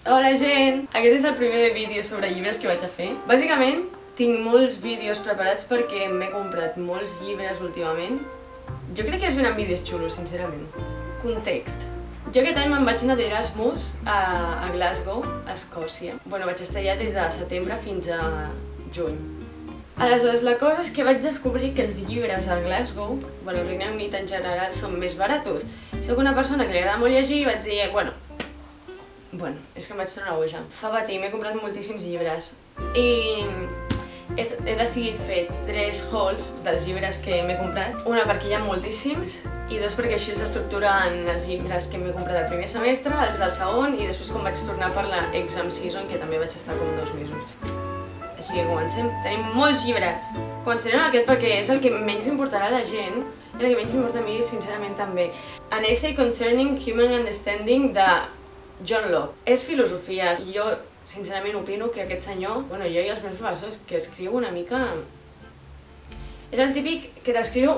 Hola gent! Aquest és el primer vídeo sobre llibres que vaig a fer. Bàsicament, tinc molts vídeos preparats perquè m'he comprat molts llibres últimament. Jo crec que es venen vídeos xulos, sincerament. Context. Jo aquest any me'n vaig anar d'Erasmus a Glasgow, a Escòcia. Bueno, vaig estar allà des de setembre fins a juny. Aleshores, la cosa és que vaig descobrir que els llibres a Glasgow, bueno, al Regne Unit en general, són més baratos. Soc una persona que li agrada molt llegir i vaig dir, bueno, és que em vaig tornar boja. Fa patir, m'he comprat moltíssims llibres. I he decidit fer 3 hauls dels llibres que m'he comprat. Una perquè hi ha moltíssims, i 2 perquè així els estructura en els llibres que m'he comprat el primer semestre, els del segon, i després quan vaig tornar per la exam season, que també vaig estar com 2 mesos. Així que comencem. Tenim molts llibres. Començarem amb aquest perquè és el que menys m'importarà a la gent i el que menys m'importa a mi, sincerament, també. An Essay Concerning Human Understanding de John Locke. És filosofia. Jo, sincerament, opino que aquest senyor, jo i els meus professors, que escriu una mica... És el típic que t'escriu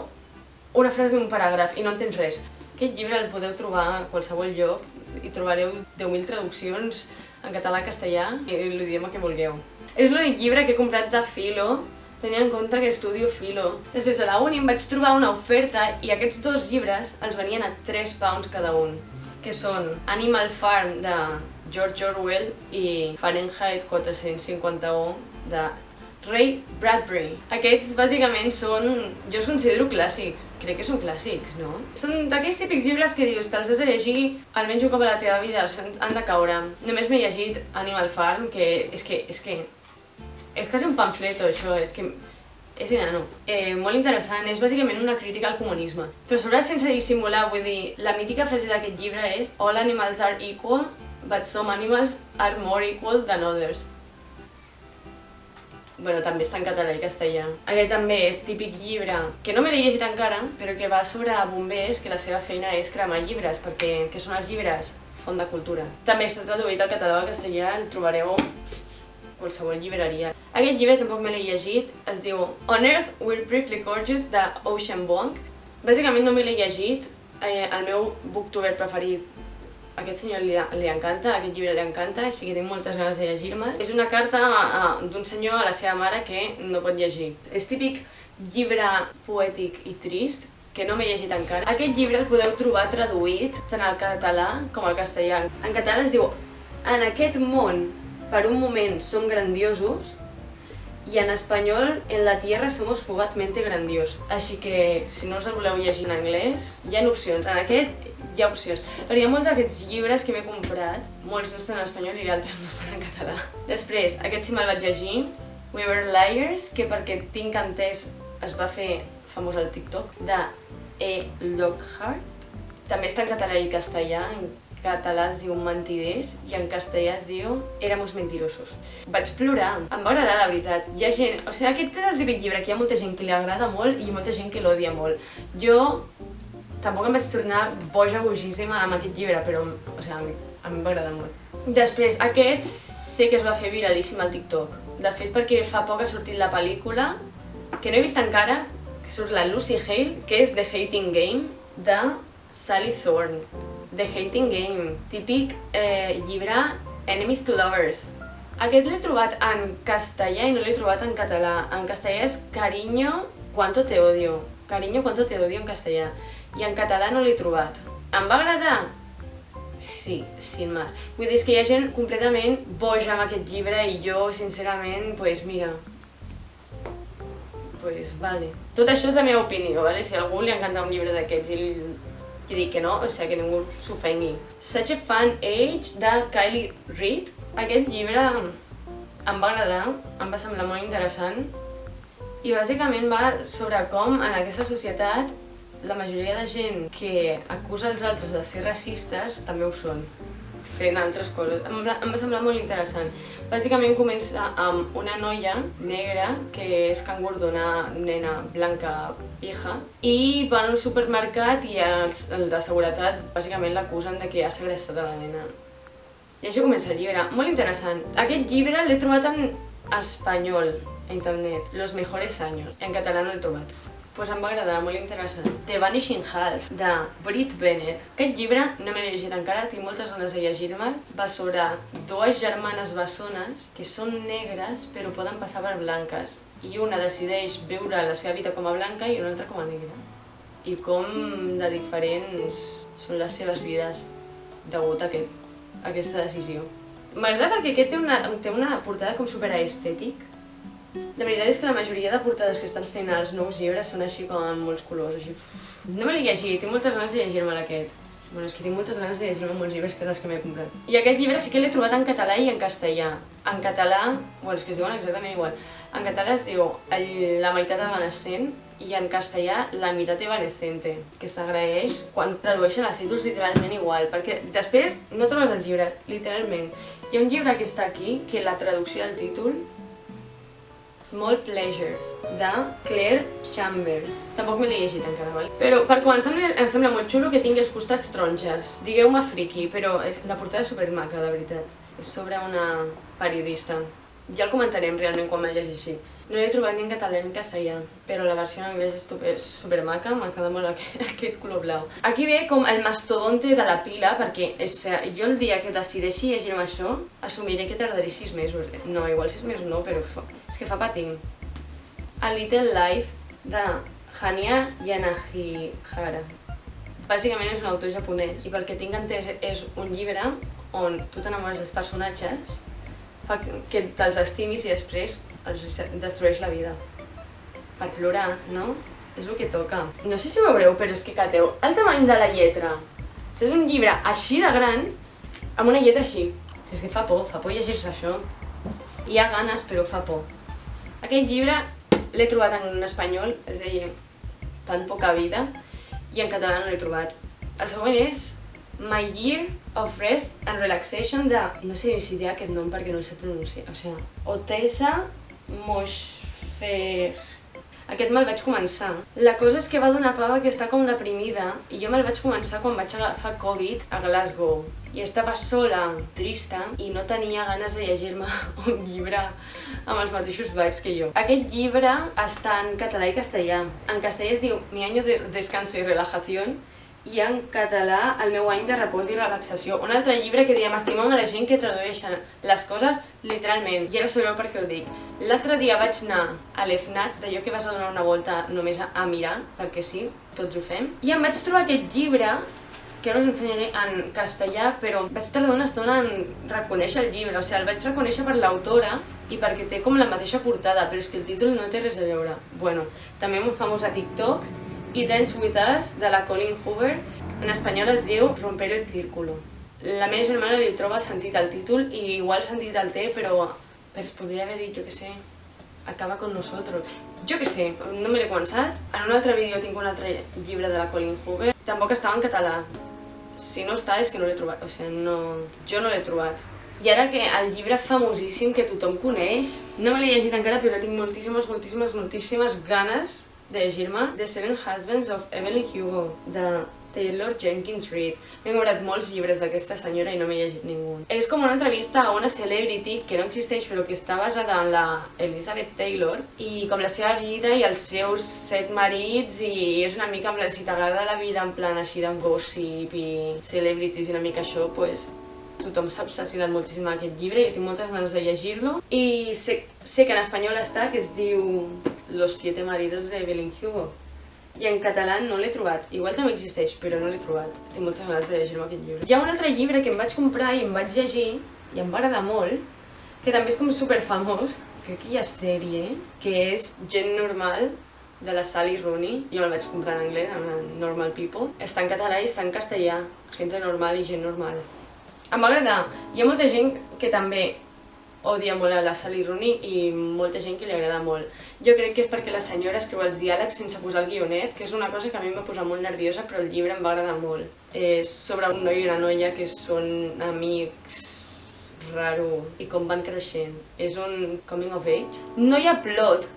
una frase d'un paràgraf i no entens res. Aquest llibre el podeu trobar a qualsevol lloc i trobareu 10.000 traduccions en català, castellà i l'idioma que vulgueu. És l'únic llibre que he comprat de filo, tenint en compte que estudio filo. Després a la uni em vaig trobar una oferta i aquests 2 llibres els venien a 3 pounds cada un, que són Animal Farm de George Orwell i Fahrenheit 451 de Ray Bradbury. Aquests bàsicament són... jo els considero clàssics, crec que són clàssics, no? Són d'aquells típics llibres que dius, te'ls has de llegir almenys un cop a la teva vida, han de caure. Només m'he llegit Animal Farm, que és quasi un pamfleto, això, és enano. Molt interessant, és bàsicament una crítica al comunisme. Però sobre sense dissimular, vull dir, la mítica frase d'aquest llibre és All animals are equal, but some animals are more equal than others. Bueno, també està en català i castellà. Aquest també és típic llibre, que no me l'he llegit encara, però que va sobre bombers, que la seva feina és cremar llibres, perquè que són els llibres font de cultura. També està traduït al català o al castellà, el trobareu qualsevol llibreria. Aquest llibre tampoc me l'he llegit, es diu On Earth We're Briefly Gorgeous de Ocean Vuong. Bàsicament no me l'he llegit, el meu booktuber preferit, aquest senyor li encanta, aquest llibre li encanta, així que tinc moltes ganes de llegir-me. És una carta d'un senyor a la seva mare que no pot llegir. És típic llibre poètic i trist, que no m'he llegit encara. Aquest llibre el podeu trobar traduït tant al català com al castellà. En català es diu En aquest món per un moment som grandiosos i en espanyol en la tierra somos fugazmente grandiosos. Així que si no us el voleu llegir en anglès, hi ha opcions. En aquest hi ha opcions. Però hi ha molts d'aquests llibres que m'he comprat, molts no estan en espanyol i altres no estan en català. Després, aquest sí me'l vaig llegir, We Were Liars, que perquè tinc entès es va fer famós al TikTok, de E. Lockhart. També està en català i castellà. En català es diu Mentiders i en castellà es diu Éramos mentirosos. Vaig plorar, em va agradar la veritat. Hi ha gent, aquest és el típic llibre que hi ha molta gent que li agrada molt i molta gent que l'odia molt. Jo tampoc em vaig tornar bojíssima amb aquest llibre, però a mi em va agradar molt. Després, aquest sé que es va fer viralíssim al TikTok. De fet, perquè fa poc ha sortit la pel·lícula, que no he vist encara, que surt la Lucy Hale, que és The Hating Game, de Sally Thorne. The Hating Game, típic llibre Enemies to Lovers. Aquest l'he trobat en castellà i no l'he trobat en català. En castellà és Cariño, cuánto te odio. Cariño, cuánto te odio en castellà. I en català no l'he trobat. Em va agradar? Sí, sin más. Vull dir, és que hi ha gent completament boja amb aquest llibre i jo, sincerament, mira... vale. Tot això és la meva opinió, vale? Si a algú li encanta un llibre d'aquests i dic que no, que ningú s'ofengui. Such a Fun Age de Kylie Reid. Aquest llibre em va agradar, em va semblar molt interessant i bàsicament va sobre com en aquesta societat la majoria de gent que acusa els altres de ser racistes també ho són, fent altres coses. Em va semblar molt interessant. Bàsicament comença amb una noia negra que és cangur d'una nena blanca vieja i va a un supermercat i el de seguretat bàsicament l'acusen de que ha segrestat a la nena. I així comença el llibre. Molt interessant. Aquest llibre l'he trobat en espanyol a internet, Los mejores años. En català no l'he trobat. Pues em va agradar, molt interessant. The Vanishing Half, de Brit Bennett. Aquest llibre no me l'he llegit encara, tinc moltes ganes de llegir-me'l. Va sobre dues germanes bessones que són negres però poden passar per blanques. I una decideix viure la seva vida com a blanca i una altra com a negra. I com de diferents són les seves vides degut a aquesta decisió. M'agrada perquè aquest té una portada com superaestètic. La veritat és que la majoria de portades que estan fent els nous llibres són així com amb molts colors, així... No me l'he llegit, tinc moltes ganes de llegir-me'l aquest. Bueno, és que tinc moltes ganes de llegir-me molts llibres que dels que m'he comprat. I aquest llibre sí que l'he trobat en català i en castellà. En català, bueno, és que es diuen exactament igual. En català es diu La meitat evanescent i en castellà La mitad evanescente, que s'agraeix quan tradueixen els títols literalment igual, perquè després no trobes els llibres, literalment. Hi ha un llibre que està aquí, que la traducció del títol Small Pleasures, de Claire Chambers. Tampoc me l'he llegit encara, val? Però per començar em sembla molt xulo que tingui els costats taronges. Digueu-me friki, però la portada és supermaca, la veritat. És sobre una periodista. Ja el comentarem realment quan me'l llegeixi. No l'he trobat ni en català ni en castellà, però la versió en anglès és supermaca, m'agrada molt aquest color blau. Aquí ve com el mastodonte de la pila, perquè jo el dia que decideixi llegir-me això, assumiré que tardaré 6 mesos. No, igual 6 mesos no, però és que fa patim. A Little Life, de Hanya Yanagihara. Bàsicament és un autor japonès, i pel que tinc entès és un llibre on tu t'enamores dels personatges, fa que te'ls estimis i després els destrueix la vida. Per plorar, no? És el que toca. No sé si ho veureu, però és que cateu el tamany de la lletra. És un llibre així de gran, amb una lletra així. És que fa por llegir-se això. Hi ha ganes, però fa por. Aquest llibre l'he trobat en espanyol, es deia Tan poca vida, i en català no l'he trobat. El següent és My Year of Rest and Relaxation de... No sé ni si dir aquest nom perquè no el sé pronunciar. O sigui, Otessa Moshfegh. Aquest me'l vaig començar. La cosa és que va d'una pava que està com deprimida i jo me'l vaig començar quan vaig agafar Covid a Glasgow. I estava sola, trista, i no tenia ganes de llegir-me un llibre amb els mateixos vibes que jo. Aquest llibre està en català i castellà. En castellà es diu Mi año de descanso y relajación, i en català El meu any de repòs i relaxació. Un altre llibre que diem estimant a la gent que tradueixen les coses literalment. I ara sabreu per què ho dic. L'altre dia vaig anar a l'EFNAC, d'allò que vas a donar una volta només a mirar, perquè sí, tots ho fem, i em vaig trobar aquest llibre, que ara us ensenyaré en castellà, però vaig tardar una estona en reconèixer el llibre, o sigui, el vaig reconèixer per l'autora i perquè té com la mateixa portada, però és que el títol no té res a veure. Bueno, també molt famós a TikTok, i Dance With Us, de la Colleen Hoover. En espanyol es diu Romper el Círculo. La meva germana li troba sentit al títol i igual sentit el té, però es podria haver dit, jo què sé, Acaba con nosotros. Jo què sé, no me l'he començat. En un altre vídeo tinc un altre llibre de la Colleen Hoover. Tampoc estava en català. Si no està és que no l'he trobat, o sigui, jo no l'he trobat. I ara que el llibre famosíssim que tothom coneix, no me l'he llegit encara, però tinc moltíssimes ganes de llegir-me The Seven Husbands of Evelyn Hugo, de Taylor Jenkins Reid. M'he comprat molts llibres d'aquesta senyora i no m'he llegit ningú. És com una entrevista a una celebrity que no existeix però que està basada en la Elizabeth Taylor i com la seva vida i els seus 7 marits, i és una mica, si t'agrada la vida en plan així de gossip i celebrities i una mica això, pues tothom s'ha obsessionat moltíssim amb aquest llibre i tinc moltes ganes de llegir-lo. I sé que en espanyol està, que es diu Los 7 maridos de Evelyn Hugo. I en català no l'he trobat. Igual també existeix, però no l'he trobat. Tinc moltes ganes de llegir-me aquest llibre. Hi ha un altre llibre que em vaig comprar i em vaig llegir, i em va agradar molt, que també és com superfamós, crec que hi ha sèrie, que és Gent normal, de la Sally Rooney. Jo me'l vaig comprar en anglès, en Normal People. Està en català i està en castellà. Gente normal i gent normal. Em va agradar. Hi ha molta gent que també odia molt a la Sally Rooney i molta gent que li agrada molt. Jo crec que és perquè la senyora escriu els diàlegs sense posar el guionet, que és una cosa que a mi em va posar molt nerviosa, però el llibre em va agradar molt. És sobre un noi i una noia que són amics, raro, i com van creixent. És un coming of age. No hi ha plot,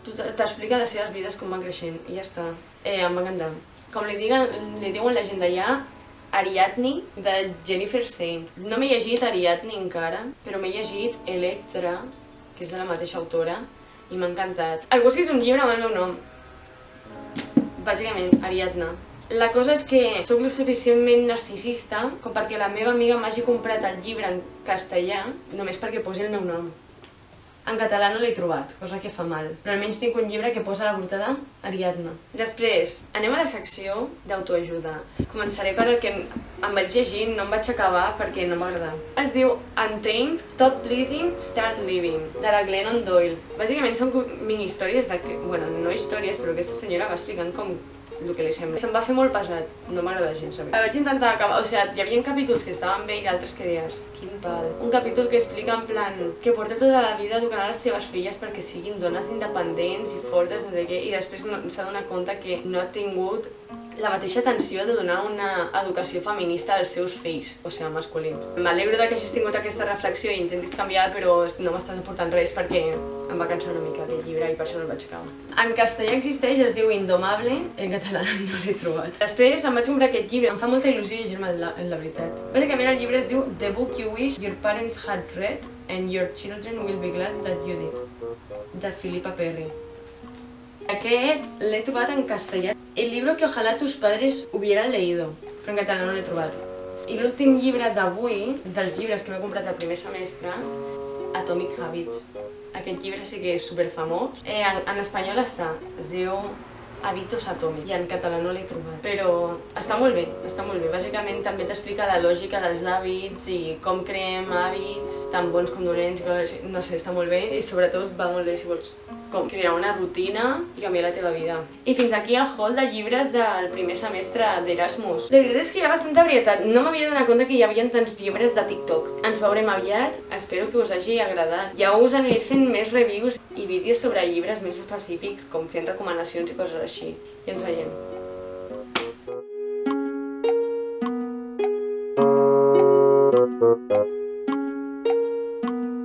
t'explica les seves vides com van creixent i ja està. Em va encantar. Com li diuen la gent d'allà, Ariadne, de Jennifer Saint. No m'he llegit Ariadne encara, però m'he llegit Electra, que és de la mateixa autora, i m'ha encantat. Algú ha escrit un llibre amb el meu nom. Bàsicament, Ariadna. La cosa és que sóc lo suficientment narcisista com perquè la meva amiga m'hagi comprat el llibre en castellà només perquè posi el meu nom. En català no l'he trobat, cosa que fa mal, però almenys tinc un llibre que posa a la portada Ariadna. Després, anem a la secció d'autoajuda. Començaré per el que em vaig llegir, no em vaig acabar perquè no m'agrada. Es diu Untamed, Stop Pleasing, Start Living, de la Glennon Doyle. Bàsicament són mini-històries bueno, no històries, però aquesta senyora va explicant com el que li sembla. Se'm va fer molt pesat, no m'agrada gens saber. Vaig intentar acabar, o sigui, hi havia capítols que estaven bé i altres que deies, quin pal. Un capítol que explica en plan que porta tota la vida educant a les seves filles perquè siguin dones independents i fortes, no sé què, i després s'ha donat compte que no ha tingut la mateixa atenció de donar una educació feminista als seus fills, o sigui, masculins. M'alegro que hagis tingut aquesta reflexió i intentis canviar, però no m'estàs aportant res perquè em va cansar una mica aquell llibre i per això no el vaig acabar. En castellà existeix, es diu Indomable, en català no l'he trobat. Després em vaig comprar aquest llibre, em fa molta il·lusió llegir-me la veritat. Bàsicament el llibre es diu The Book You Wish Your Parents Had Read and Your Children Will Be Glad That You Did, de Philippa Perry. Aquest l'he trobat en castellà. El libro que ojalá tus padres hubieran leído, però en català no l'he trobat. I l'últim llibre d'avui, dels llibres que m'he comprat el primer semestre, Atomic Habits. Aquest llibre sí que és superfamós. En espanyol està, es diu Hábitos Atòmics, i en català no l'he trobat. Però està molt bé, està molt bé. Bàsicament també t'explica la lògica dels hàbits i com creem hàbits, tan bons com dolents, no sé, està molt bé i sobretot va molt bé si vols com crear una rutina i canviar la teva vida. I fins aquí el haul de llibres del primer semestre d'Erasmus. La veritat és que hi ha bastanta varietat. No m'havia donat compte que hi havia tants llibres de TikTok. Ens veurem aviat, espero que us hagi agradat. Ja us aniré fent més reviews i vídeos sobre llibres més específics, com fent recomanacions i coses així. I ens veiem.